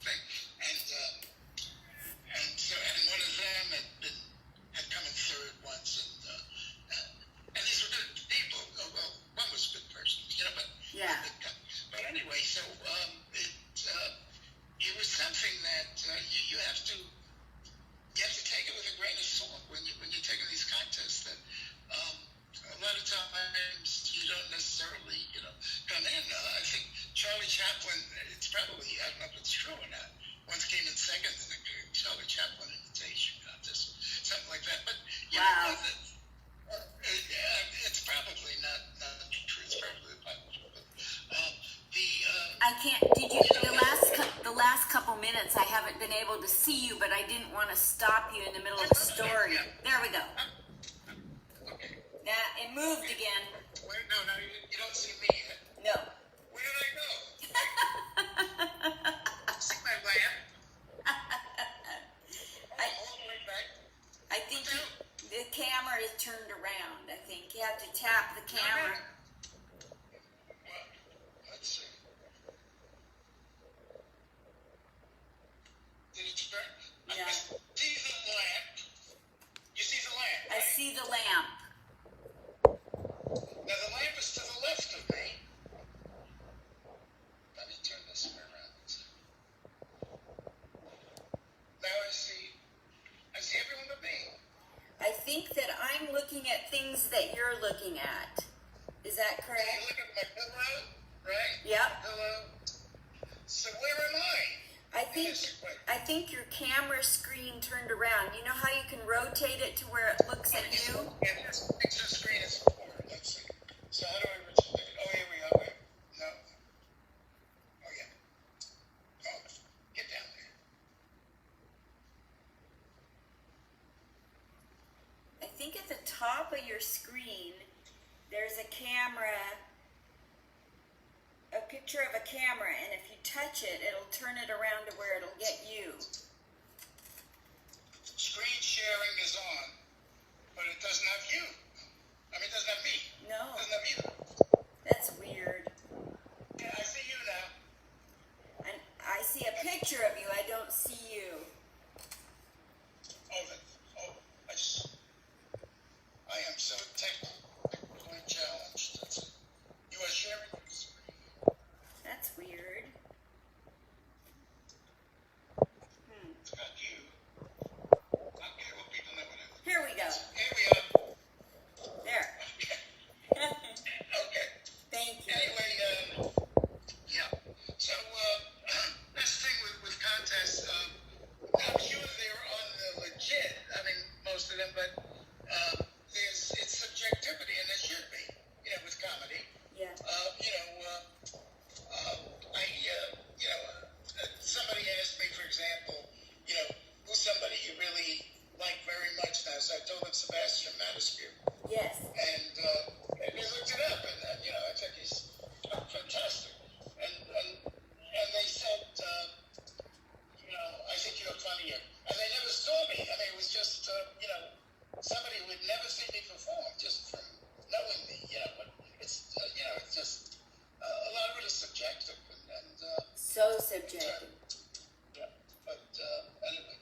thing, and so one of them had come and through it once, and these were good people. Oh, well, one was a good person, but Yeah. but anyway, so it was something that you have to take it with a grain of salt when you're taking these contests. That a lot of times you don't necessarily come in. I think Charlie Chaplin. It's probably, I don't know if it's true or not. Once came in second in the Charlie Chaplin imitation contest, something like that. But Wow. it's probably not true. It's probably not true. But I can't. Did you the last couple minutes? I haven't been able to see you, but I didn't want to stop you in the middle of the story. There we go. Okay. Now it moved again. Wait, no, you don't see me yet. No. Where did I go? See my lamp? All the way back. I think the camera is turned around. I think you have to tap the camera. Well, let's see. Did it turn? No. I see the lamp. You see the lamp? I see the lamp. Now the lamp is to the left of me. Let me turn this around. Now I see everyone but me. I think that I'm looking at things that you're looking at. Is that Can you correct? look at my pillow? Right? Yep. Pillow. So where am I? I think your camera screen turned around. You know how you can rotate it to where it looks at you? Yeah, this picture screen is forward. Let's see. So how do I rotate it? Oh, here we are. Wait. No. Oh, yeah. Oh, get down there. I think at the top of your screen, there's a camera, a picture of a camera, and if you touch it, it'll turn it around to where it'll get you. Screen sharing is on, but it doesn't have you. I mean, it doesn't have me. No, It doesn't have you. that's weird. Yeah, I see you now. And I see a picture of you, I don't see you. I am so technically challenged. You are sharing your screen. That's weird. It's got you. Okay, well, people know what it is. Here we go. Here we are. There. Okay. Thank you. Anyway, yeah. So, this thing with contests, I'm sure they're on the legit. I mean, most of them, but it's subjectivity, and there should be, with comedy. Yeah. Somebody asked me, for example, who's somebody you really like very much now? So I told them Sebastian Maniscalco. Yes. And they looked it up, and I think he's fantastic. And they said, I think you're funnier. And they never saw me. I mean, it was just, somebody who had never seen me perform, just from knowing me, But it's, it's just a lot of it is subjective, So subjective. yeah. But anyway.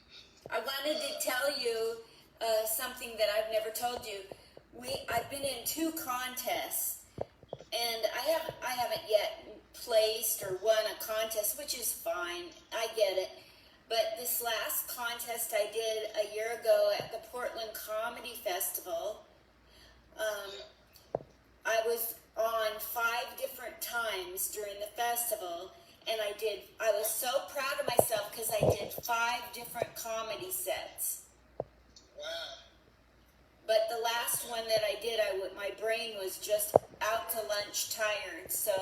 I wanted to tell you something that I've never told you. I've been in 2 contests, and I haven't yet placed or won a contest, which is fine. I get it. But this last contest I did a year ago at the Portland Comedy Festival, I was on 5 different times during the festival, and I was so proud of myself because I did 5 different comedy sets. Wow. But the last one that I did, my brain was just out to lunch tired, so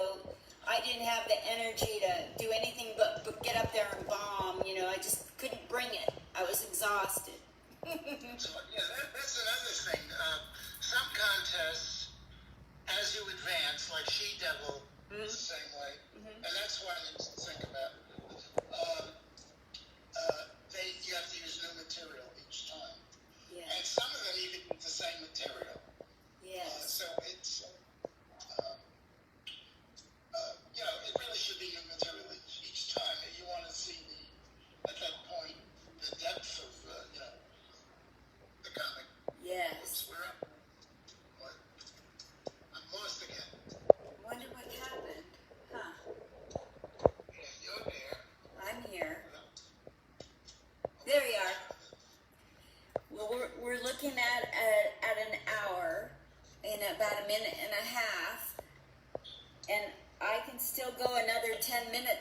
I didn't have the energy to do anything but get up there and bomb. I just couldn't bring it. I was exhausted. So, that's another thing. Some contests, as you advance, like She-Devil, is the same way, and that's why you think about you have to use new material each time. Yeah. And some of them even use the same material. Yes. So it's, it really should be new material each time.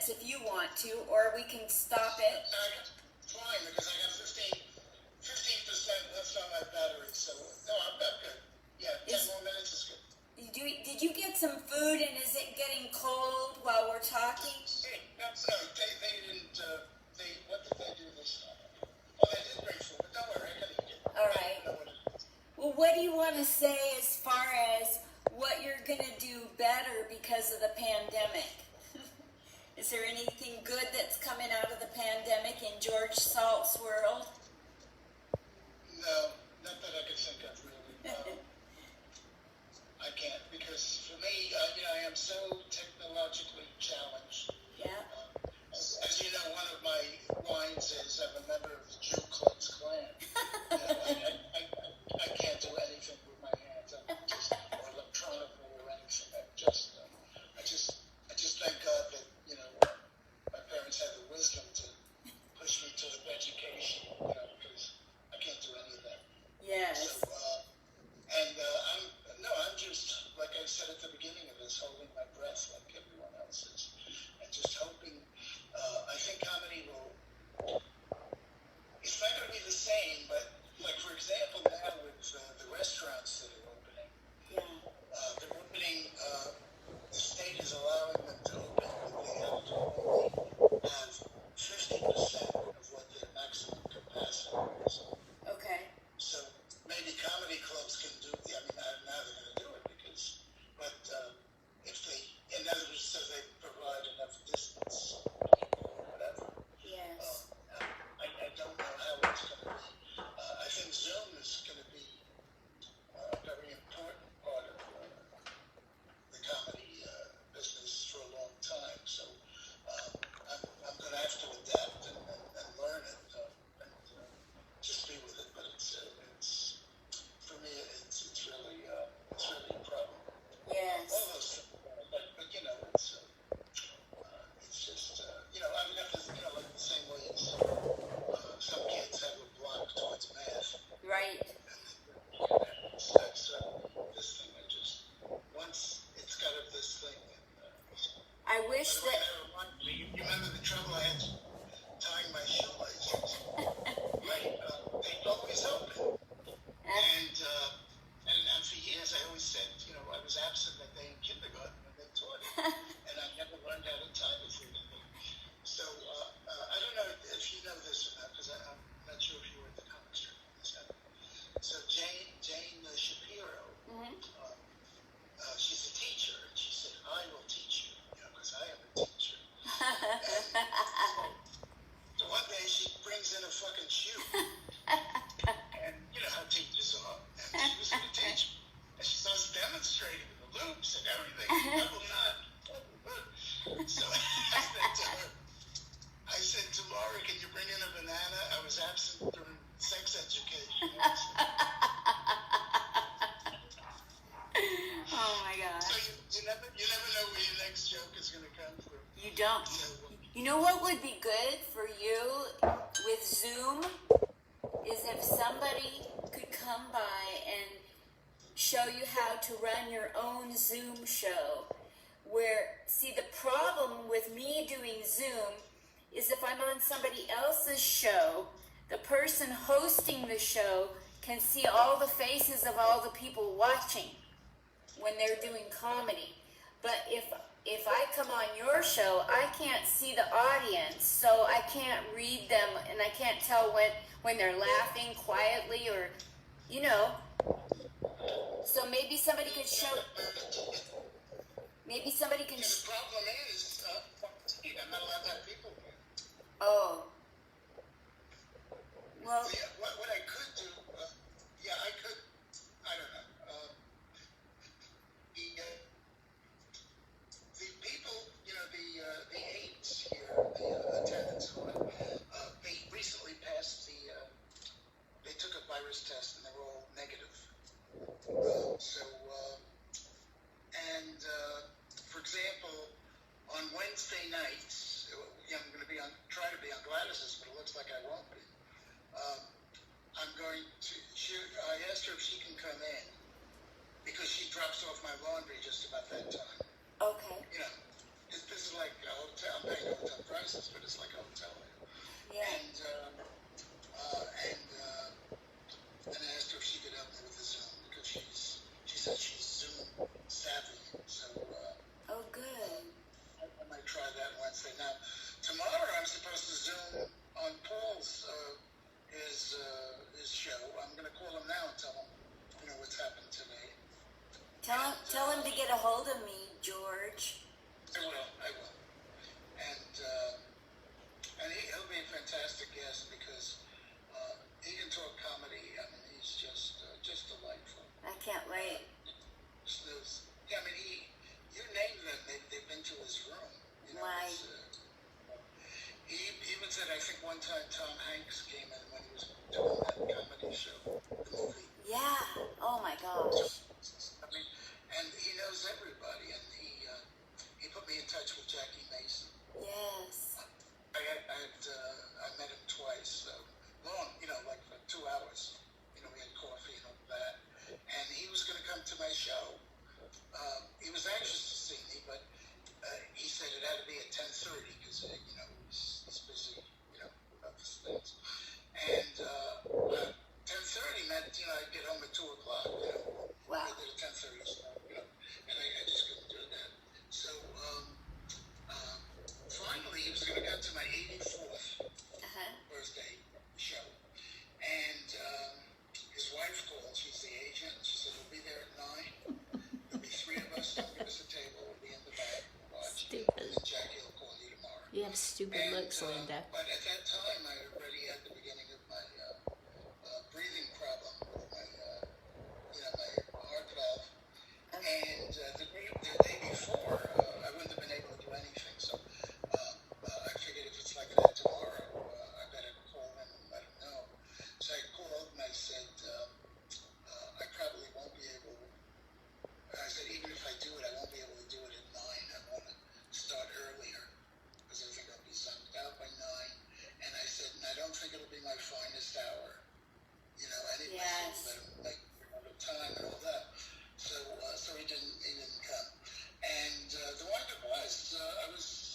minutes if you want to, or we can stop it. Fine, because I got 15% left on my battery, so no, I'm good. Yeah, 10 more minutes is good. Did you get some food, and is it getting cold while we're talking? Hey, no, they didn't, what did they do this time? Well, they did bring food, but don't worry, I gotta eat it. All right. Well, what do you want to say as far as what you're going to do better because of the pandemic? Is there anything good that's coming out of the pandemic in George Salt's world? No, not that I can think of, really. I can't, because for me, I am so technologically challenged. Yeah. As you know, one of my wines is I'm a member of the Jew Klux Klan. I can't do anything with my hands, or electronically or anything. I just thank God that my parents had the wisdom to push me to education, because I can't do any of that. Yes. So, I'm just, like I said at the beginning of this, holding my breath like everyone else is, and just hoping. I think comedy it's not going to be the same, but like for example now with the restaurants that are opening, they're opening, the state is allowing them to open, but they have to only have 50% of what their maximum capacity is. Okay. So maybe comedy clubs can do, now they're going to do it but if they, in other words, so they provide enough distance, whatever. Yes. I don't know how it's going to be. I think Zoom is going to be a very important part of the comedy business for a long time. So I'm going to have to adapt and learn it and just be with it. But it's for me, it's really a problem. Yes. All those things, but it's just I'm going to like the same way as some kids have a block towards math. Right. That's this thing. Once it's got this thing. I wish that. You remember the trouble I had tying my shoelaces? Right. They always open. And for years I always said, I was absent that day in kindergarten when they taught it. And I never learned how to tie the thing. So I don't know if you know this or not, because I'm not sure if you were at the comic strip. So Jane Shapiro, she's a teacher, and she said, I will teach you, because I am a teacher. So one day she brings in a fucking shoe. And you know how teachers are. And she was going to teach me. And she starts demonstrating the loops and everything. I will not. So I said to Laura, can you bring in a banana? I was absent during sex education. Oh my God. So you never know where your next joke is going to come from. You don't. You know what would be good for you with Zoom is if somebody could come by and show you how to run your own Zoom show. See, the problem with me doing Zoom is if I'm on somebody else's show, the person hosting the show can see all the faces of all the people watching when they're doing comedy. But if I come on your show, I can't see the audience, so I can't read them, and I can't tell when they're laughing quietly or, So maybe somebody could show. Maybe somebody can. The problem is, I'm not allowed to have people here. Oh. Well. So, what I could do, I could. I don't know. The people, the aides here, the attendants, they recently passed they took a virus test and they were all negative. For example, on Wednesday nights, I'm going to think one time Tom Hanks came in when he was doing that comedy show, the movie. Yeah. Oh my gosh. I mean, and he knows everybody, and he put me in touch with Jackie Mason. Yes. I met him twice, long, like for 2 hours. We had coffee and all that. And he was going to come to my show. He was anxious to see me, but he said it had to be at 10:30 because, he's busy, about these things. And 10:30 meant, I'd get home at 2 o'clock, Wow. I did at 10:30, so, and I just couldn't do that. So, finally, he was going to come to my 84th birthday show. And his wife called. She's the agent. She said, we'll be there at 9. There'll be 3 of us. Don't give us a table. We'll be in the back. We'll watch. Stupid. And then Jackie will call you tomorrow. You have stupid looks, Linda. But at that time, I already had the beginning of my breathing problem with my, my heart valve. And the day before, I wouldn't have been able to do anything. So I figured if it's like that tomorrow, I better call them and let them know. So I called and I said, I probably won't be able. I said, even if I do it, I won't be able to do it at 9. I want to start earlier because I think I'll be zonked out by 9. And I said, and I don't think it'll be my finest hour. Anyway, Yes. so let him make the time and all that. So he didn't come. And the wonder was,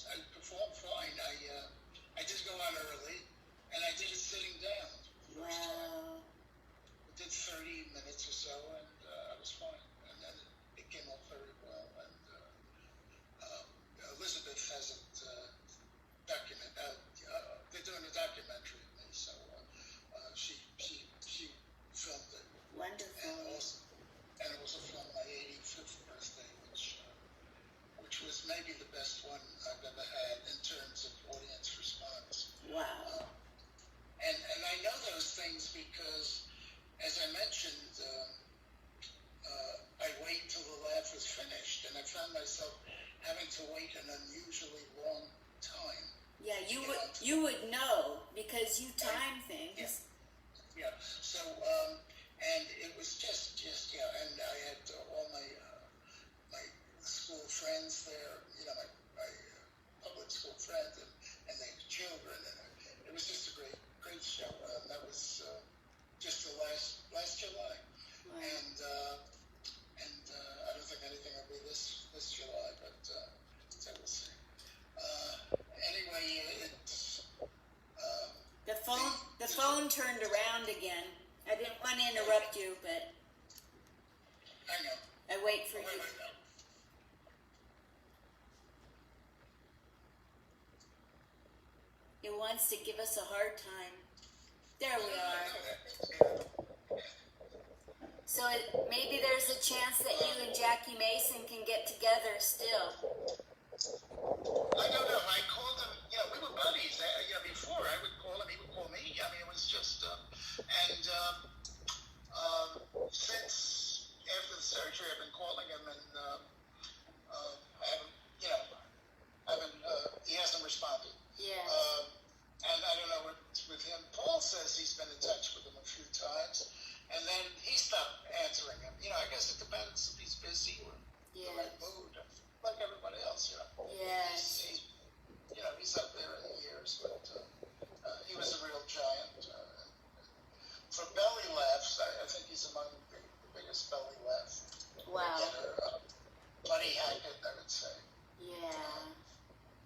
I performed fine. I did go on early, and I did it sitting down. The first time. Wow. I did 30 minutes or so, and I was fine. And then it came off very well. And Elizabeth has it they're doing a documentary of me, so she filmed it. Wonderful. And it was from my 85th birthday, which was maybe the best one I've ever had in terms of audience response. Wow. And I know those things because, as I mentioned, I wait till the laugh was finished, and I found myself having to wait an unusually long time. Yeah, you would know because you time things. Yeah. So, and it was just and I had all my school friends there, my public school friends, and they had children, and it was just a great show. That was just the last July, Wow. and I don't think anything will be this July, but we'll see. Anyway, it's. The phone turned around again. I didn't want to interrupt you, but I know. I wait for you. Wait. It wants to give us a hard time. There we are. So maybe there's a chance that you and Jackie Mason can get together still. I don't know. I called him. We were buddies. Before I would call him, he would call me. I mean, it was just. Since after the surgery, I've been calling him, and he hasn't responded. Yeah. And I don't know what's with him. Paul says he's been in touch with him a few times, and then he stopped answering him. I guess it depends if he's busy or in the right mood, like everybody else. Yes. He's up there in the years, but he was a real giant. For belly laughs, I think he's among the biggest belly laughs. Wow. Buddy Hackett, I would say. Yeah.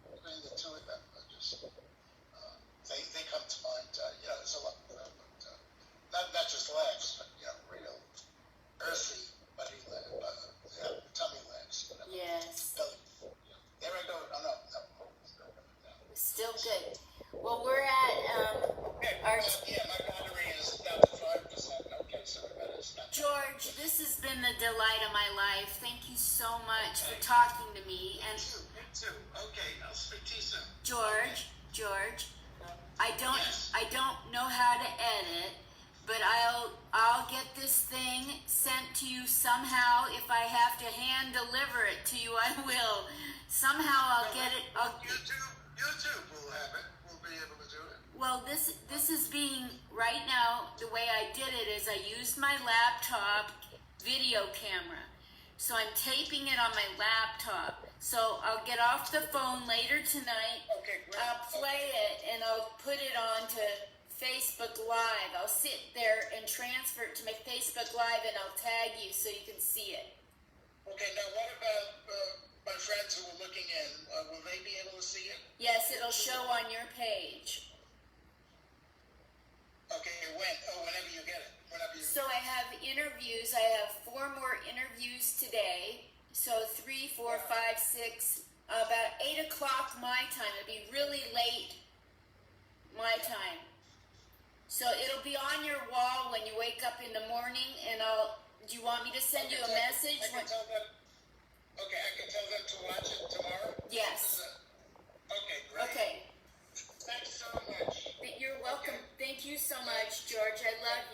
Between the two of them, just they come to mind. There's a lot of them, but not just laughs, but real earthy buddy tummy laughs. Whatever. Yes. Belly. There I go. Oh, no. Still good. Well, we're at our. My battery is down to 5%. Okay, so we better stop. George, this has been the delight of my life. Thank you so much for talking to me. And Me too. Okay, I'll speak to you soon. George, I don't know how to edit, but I'll get this thing sent to you somehow. If I have to hand deliver it to you, I will. Somehow I'll get it. YouTube will have it. We'll be able to do it. Well, this is being, right now, the way I did it is I used my laptop video camera. So I'm taping it on my laptop. So I'll get off the phone later tonight. Okay, great. I'll play it and I'll put it on to Facebook Live. I'll sit there and transfer it to my Facebook Live and I'll tag you so you can see it. Okay, now what about my friends who are looking in? Will they be able to see it? Yes, it'll show on your page. Okay, when? Oh, whenever you get it. Whenever you. So I have interviews. I have 4 more interviews today. So 3, 4, 5, 6, about 8 o'clock my time. It'll be really late my time. So it'll be on your wall when you wake up in the morning, and do you want me to send you a message? I can tell them. Okay, I can tell them to watch it tomorrow. Yes. Okay, great. Okay. Thanks so much. You're welcome. Thank you so much, George. I love